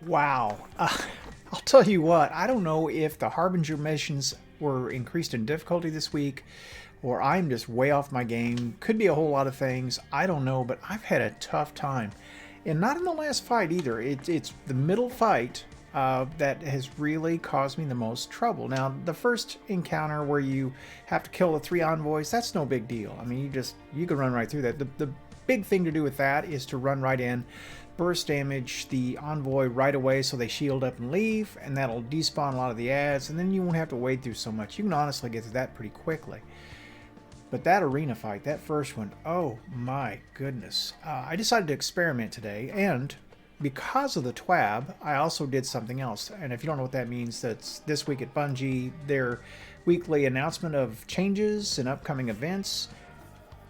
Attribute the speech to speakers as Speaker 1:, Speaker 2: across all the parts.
Speaker 1: Wow. I'll tell you what, I don't know if the Harbinger missions were increased in difficulty this week or I'm just way off my game. Could be a whole lot of things. I don't know, but I've had a tough time. And not in the last fight either. It's the middle fight that has really caused me the most trouble. Now, the first encounter where you have to kill the 3 envoys, that's no big deal. I mean, you can run right through that. The big thing to do with that is to run right in, burst damage the envoy right away so they shield up and leave, and that'll despawn a lot of the ads, and then you won't have to wade through so much. You can honestly get through that pretty quickly. But that arena fight, that first one, oh my goodness. I decided to experiment today, and because of the TWAB, I also did something else. And if you don't know what that means, that's this week at Bungie, their weekly announcement of changes and upcoming events.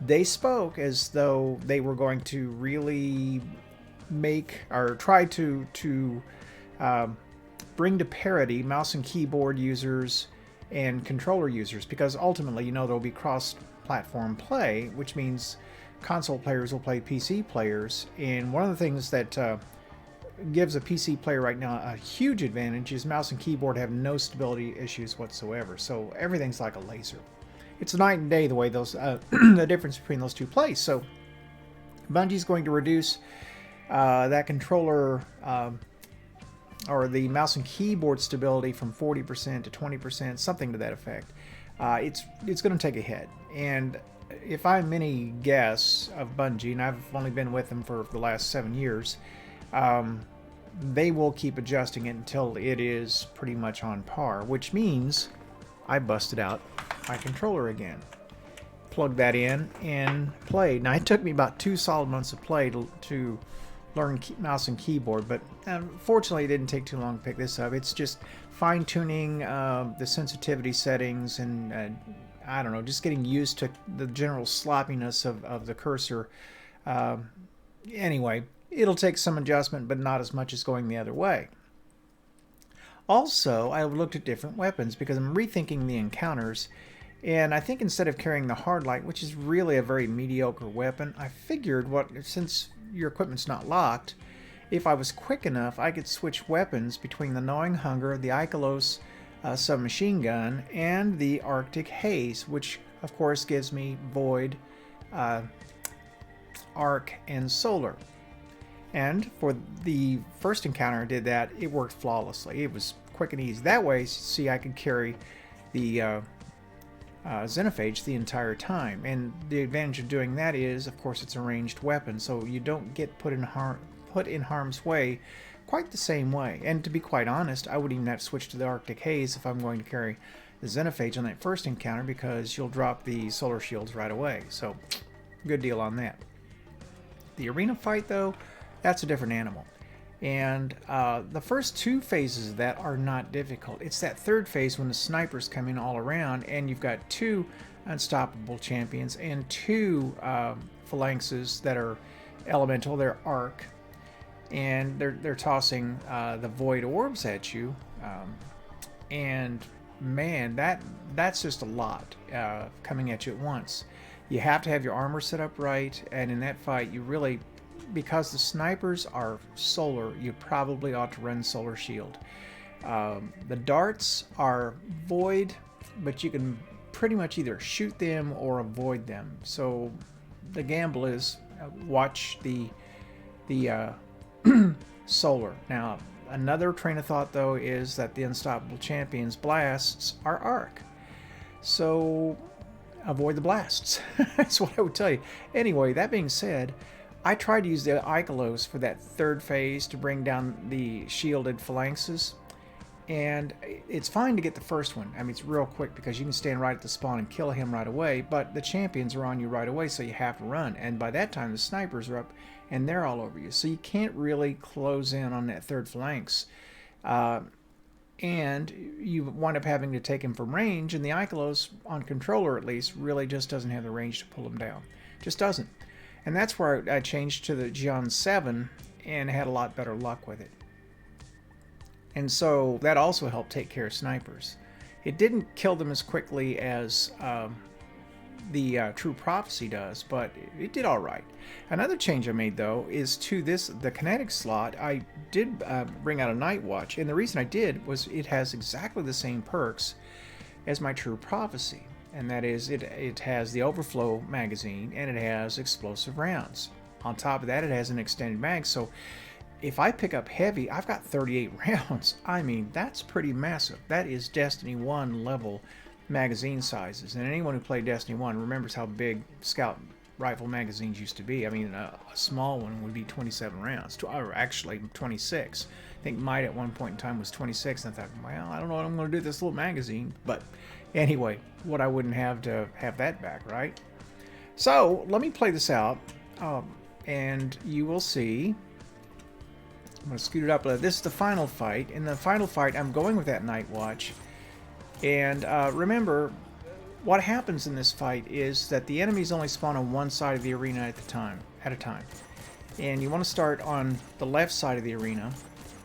Speaker 1: They spoke as though they were going to really make or try to bring to parity mouse and keyboard users and controller users, because ultimately, there'll be cross-platform play, which means console players will play PC players. And one of the things that gives a PC player right now a huge advantage is mouse and keyboard have no stability issues whatsoever. So everything's like a laser. It's night and day the way those the difference between those two plays. So Bungie's going to reduce that controller or the mouse and keyboard stability from 40% to 20%, something to that effect. It's going to take a hit. And if I'm any guess of Bungie, and I've only been with them for the last 7 years, they will keep adjusting it until it is pretty much on par, which means I busted out my controller again. Plugged that in and played. Now, it took me about 2 solid months of play to learn mouse and keyboard, but fortunately it didn't take too long to pick this up. It's just fine-tuning the sensitivity settings and I don't know, just getting used to the general sloppiness of the cursor. Anyway, it'll take some adjustment, but not as much as going the other way. Also, I looked at different weapons because I'm rethinking the encounters, and I think instead of carrying the hard light, which is really a very mediocre weapon, I figured since your equipment's not locked, if I was quick enough, I could switch weapons between the Gnawing Hunger, the Ikelos submachine gun, and the Arctic Haze, which of course gives me Void, Arc, and Solar. And for the first encounter I did that, it worked flawlessly. It was quick and easy. That way, see, I could carry the Xenophage the entire time. And the advantage of doing that is, of course, it's a ranged weapon, so you don't get put in harm's way quite the same way. And to be quite honest, I wouldn't even have to switch to the Arctic Haze if I'm going to carry the Xenophage on that first encounter, because you'll drop the solar shields right away. So, good deal on that. The arena fight, though, that's a different animal. And the first 2 phases of that are not difficult. It's that third phase when the snipers come in all around and you've got 2 unstoppable champions and 2 phalanxes that are elemental. They're arc, and they're tossing the void orbs at you. And man, that's just a lot coming at you at once. You have to have your armor set up right, and in that fight you really, because the snipers are solar, you probably ought to run solar shield. The darts are void, but you can pretty much either shoot them or avoid them. So the gamble is watch the solar. Now, another train of thought though is that the unstoppable champions blasts are arc. So avoid the blasts. That's what I would tell you. Anyway, that being said, I tried to use the Ikelos for that third phase to bring down the shielded phalanxes, and it's fine to get the first one. I mean, it's real quick because you can stand right at the spawn and kill him right away, but the champions are on you right away, so you have to run, and by that time the snipers are up and they're all over you, so you can't really close in on that third phalanx. And you wind up having to take him from range, and the Ikelos, on controller at least, really just doesn't have the range to pull him down. Just doesn't. And that's where I changed to the Gion 7 and had a lot better luck with it. And so that also helped take care of snipers. It didn't kill them as quickly as the True Prophecy does, but it did all right. Another change I made, though, is to the kinetic slot. I did bring out a Night Watch, and the reason I did was it has exactly the same perks as my True Prophecy, and that is it has the overflow magazine and it has explosive rounds. On top of that, it has an extended mag, so if I pick up heavy, I've got 38 rounds. I mean, that's pretty massive. That is Destiny 1 level magazine sizes, and anyone who played Destiny 1 remembers how big scout rifle magazines used to be. I mean, a small one would be 27 rounds, or actually 26. I think mine at one point in time was 26, and I thought, well, I don't know what I'm going to do with this little magazine, but anyway, what I wouldn't have to have that back, right? So let me play this out, and you will see. I'm going to scoot it up. This is the final fight. In the final fight, I'm going with that Night Watch. And remember, what happens in this fight is that the enemies only spawn on one side of the arena at a time. And you want to start on the left side of the arena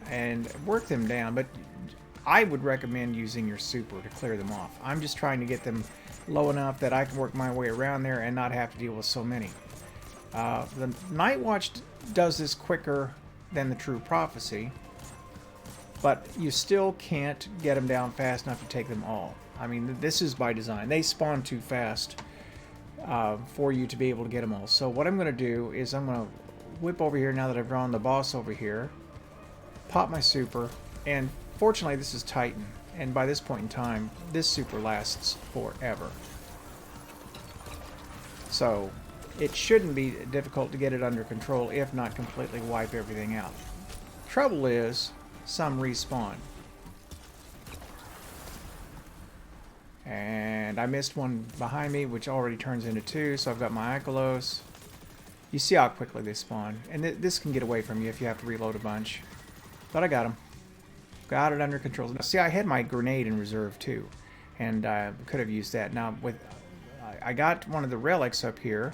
Speaker 1: and work them down. But I would recommend using your super to clear them off. I'm just trying to get them low enough that I can work my way around there and not have to deal with so many. The Night Watch does this quicker than the True Prophecy, but you still can't get them down fast enough to take them all. I mean, this is by design. They spawn too fast for you to be able to get them all. So what I'm going to do is I'm going to whip over here now that I've drawn the boss over here, pop my super, and fortunately this is Titan, and by this point in time, this super lasts forever. So it shouldn't be difficult to get it under control, if not completely wipe everything out. Trouble is, some respawn. And I missed one behind me, which already turns into two, so I've got my Ikelos. You see how quickly they spawn. And this can get away from you if you have to reload a bunch. But I got them. Got it under control. Now, see, I had my grenade in reserve too, and I could have used that. Now, I got one of the relics up here.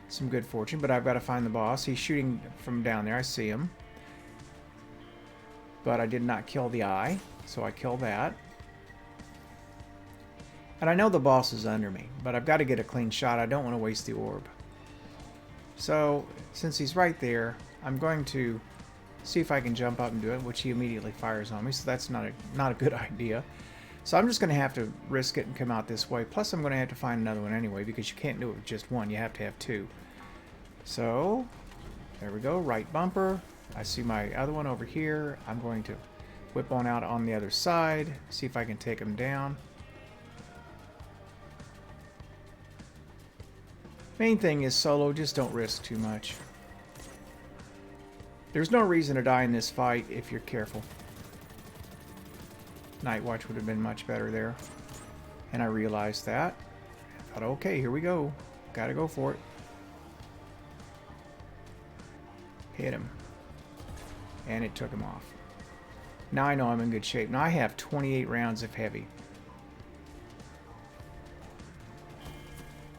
Speaker 1: Some good fortune, but I've got to find the boss. He's shooting from down there. I see him. But I did not kill the eye, so I killed that. And I know the boss is under me, but I've got to get a clean shot. I don't want to waste the orb. So, since he's right there, I'm going to see if I can jump up and do it, which he immediately fires on me, so that's not a good idea. So I'm just going to have to risk it and come out this way. Plus, I'm going to have to find another one anyway, because you can't do it with just one. You have to have two. So, there we go. Right bumper. I see my other one over here. I'm going to whip on out on the other side. See if I can take him down. Main thing is solo. Just don't risk too much. There's no reason to die in this fight if you're careful. Night Watch would have been much better there. And I realized that. I thought, okay, here we go. Gotta go for it. Hit him. And it took him off. Now I know I'm in good shape. Now I have 28 rounds of heavy.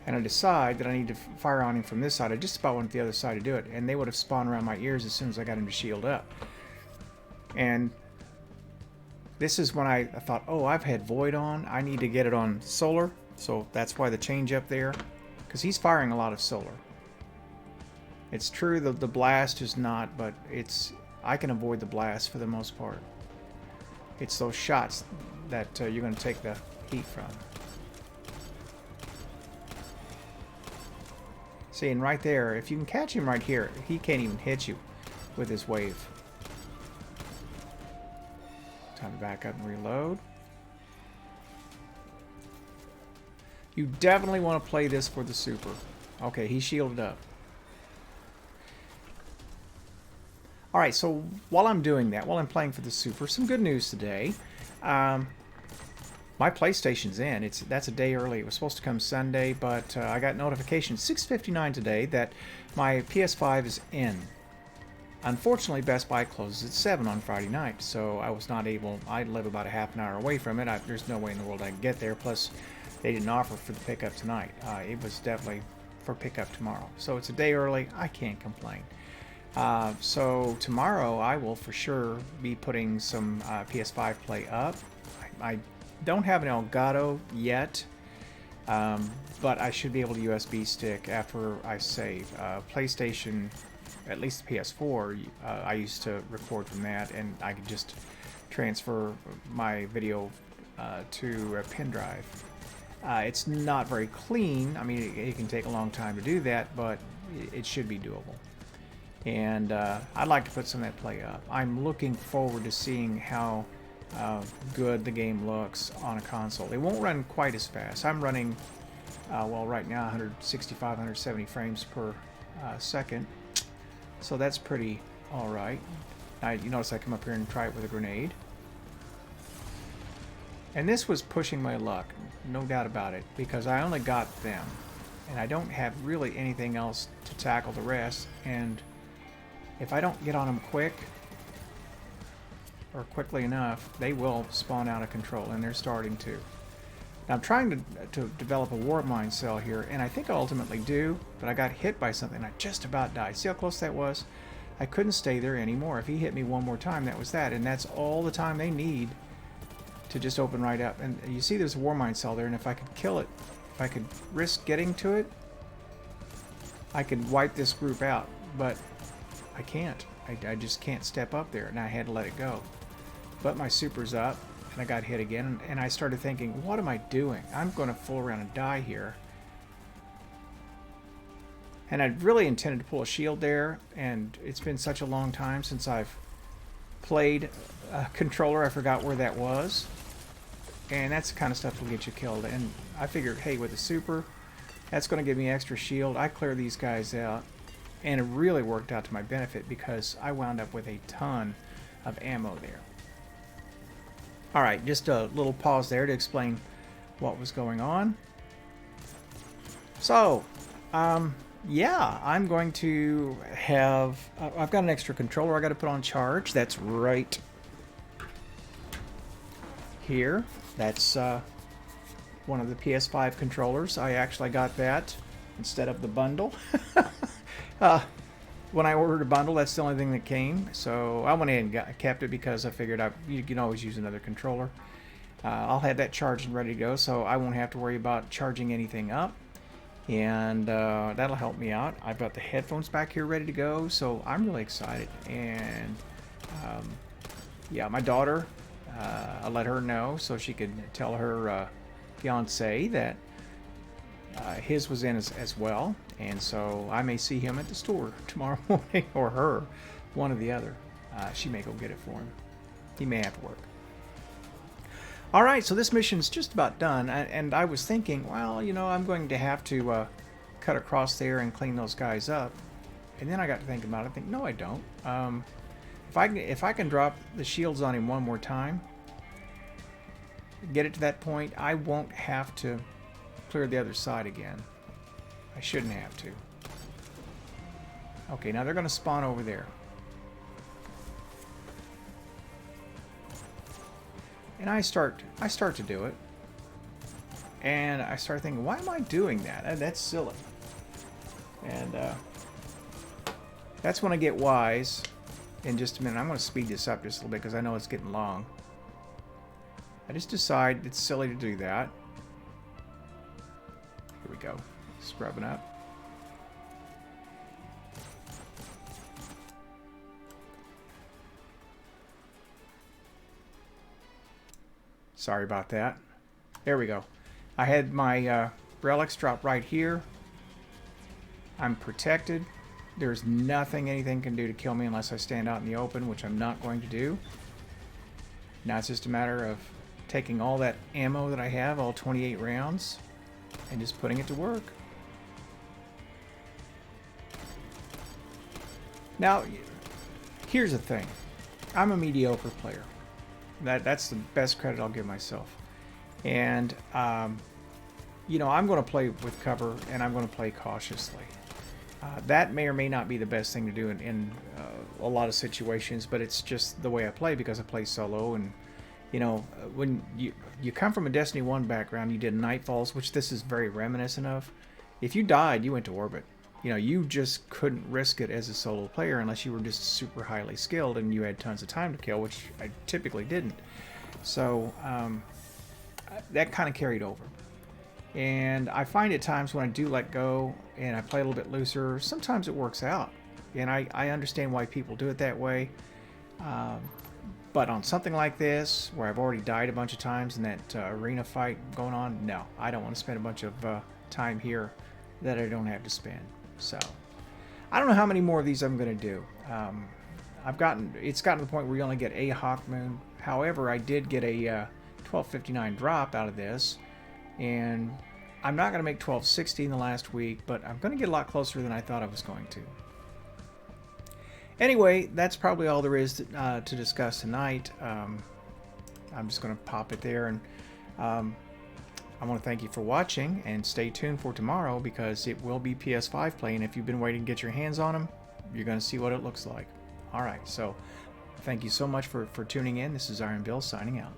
Speaker 1: And I decide that I need to fire on him from this side. I just about went the other side to do it. And they would have spawned around my ears as soon as I got him to shield up. And this is when I thought, oh, I've had Void on. I need to get it on solar. So that's why the change up there. Because he's firing a lot of solar. It's true the blast is not, but I can avoid the blast for the most part. It's those shots that you're going to take the heat from. See, and right there, if you can catch him right here, he can't even hit you with his wave. Time to back up and reload. You definitely want to play this for the super. Okay, he shielded up. Alright, so while I'm doing that, while I'm playing for the super, some good news today. My PlayStation's in. That's a day early. It was supposed to come Sunday, but I got notification 6:59 today that my PS5 is in. Unfortunately, Best Buy closes at 7 on Friday night, so I was not able. I live about a half an hour away from it. There's no way in the world I can get there. Plus, they didn't offer for the pickup tonight. It was definitely for pickup tomorrow. So it's a day early. I can't complain. So tomorrow I will for sure be putting some PS5 play up. I don't have an Elgato yet, But I should be able to USB stick after I save. PlayStation, at least the PS4, I used to record from that, and I could just transfer my video to a pen drive. It's not very clean. I mean, it can take a long time to do that, but it should be doable. And I'd like to put some of that play up. I'm looking forward to seeing how good the game looks on a console. It won't run quite as fast. I'm running, well, right now 165, 170 frames per second. So that's pretty alright. You notice I come up here and try it with a grenade. And this was pushing my luck, no doubt about it, because I only got them. And I don't have really anything else to tackle the rest. And if I don't get on them quick, or quickly enough, they will spawn out of control, and they're starting to. Now, I'm trying to develop a warp mine cell here, and I think I ultimately do, but I got hit by something. I just about died. See how close that was? I couldn't stay there anymore. If he hit me one more time, that was that, and that's all the time they need to just open right up. And you see there's a warp mine cell there, and if I could kill it, if I could risk getting to it, I could wipe this group out, but I can't. I just can't step up there, and I had to let it go. But my super's up, and I got hit again, and I started thinking, what am I doing? I'm going to fool around and die here. And I really intended to pull a shield there, and it's been such a long time since I've played a controller, I forgot where that was. And that's the kind of stuff that will get you killed. And I figured, hey, with a super, that's going to give me extra shield. I clear these guys out, and it really worked out to my benefit because I wound up with a ton of ammo there. Alright, just a little pause there to explain what was going on. So, yeah, I'm going to have... I've got an extra controller I got to put on charge. That's right here. That's one of the PS5 controllers. I actually got that instead of the bundle. When I ordered a bundle, that's the only thing that came. So I went ahead and kept it because I figured you can always use another controller. I'll have that charged and ready to go, so I won't have to worry about charging anything up. And that'll help me out. I've got the headphones back here ready to go, so I'm really excited. And yeah, my daughter, I let her know so she could tell her fiance that his was in as well, and so I may see him at the store tomorrow morning, or her, one or the other. She may go get it for him. He may have to work. Alright, so this mission's just about done, and I was thinking, well, you know, I'm going to have to cut across there and clean those guys up. And then I got to thinking about it. I think, no, I don't. If I can drop the shields on him one more time, get it to that point, I won't have to clear the other side again. I shouldn't have to. Okay, now they're going to spawn over there. And I start to do it. And I start thinking, why am I doing that? That's silly. And that's when I get wise. In just a minute, I'm going to speed this up just a little bit because I know it's getting long. I just decide it's silly to do that. Here we go. Scrubbing up. Sorry about that. There we go. I had my relics drop right here. I'm protected. There's nothing anything can do to kill me unless I stand out in the open, which I'm not going to do. Now it's just a matter of taking all that ammo that I have, all 28 rounds, and just putting it to work. Now, here's the thing. I'm a mediocre player. That's the best credit I'll give myself. And, you know, I'm going to play with cover, and I'm going to play cautiously. That may or may not be the best thing to do in a lot of situations, but it's just the way I play because I play solo. And, you know, when you come from a Destiny 1 background, you did Nightfalls, which this is very reminiscent of. If you died, you went to orbit. You know, you just couldn't risk it as a solo player unless you were just super highly skilled and you had tons of time to kill, which I typically didn't. So that kind of carried over. And I find at times when I do let go and I play a little bit looser, sometimes it works out. And I understand why people do it that way. But on something like this, where I've already died a bunch of times in that arena fight going on, no, I don't want to spend a bunch of time here that I don't have to spend. So I don't know how many more of these I'm going to do. It's gotten to the point where you only get a Hawkmoon. However, I did get a 1259 drop out of this, and I'm not going to make 1260 in the last week, but I'm going to get a lot closer than I thought I was going to. Anyway, that's probably all there is to discuss tonight. I'm just going to pop it there, and I want to thank you for watching, and stay tuned for tomorrow because it will be PS5 play, and if you've been waiting to get your hands on them, you're going to see what it looks like. Alright, so thank you so much for tuning in. This is Iron Bill signing out.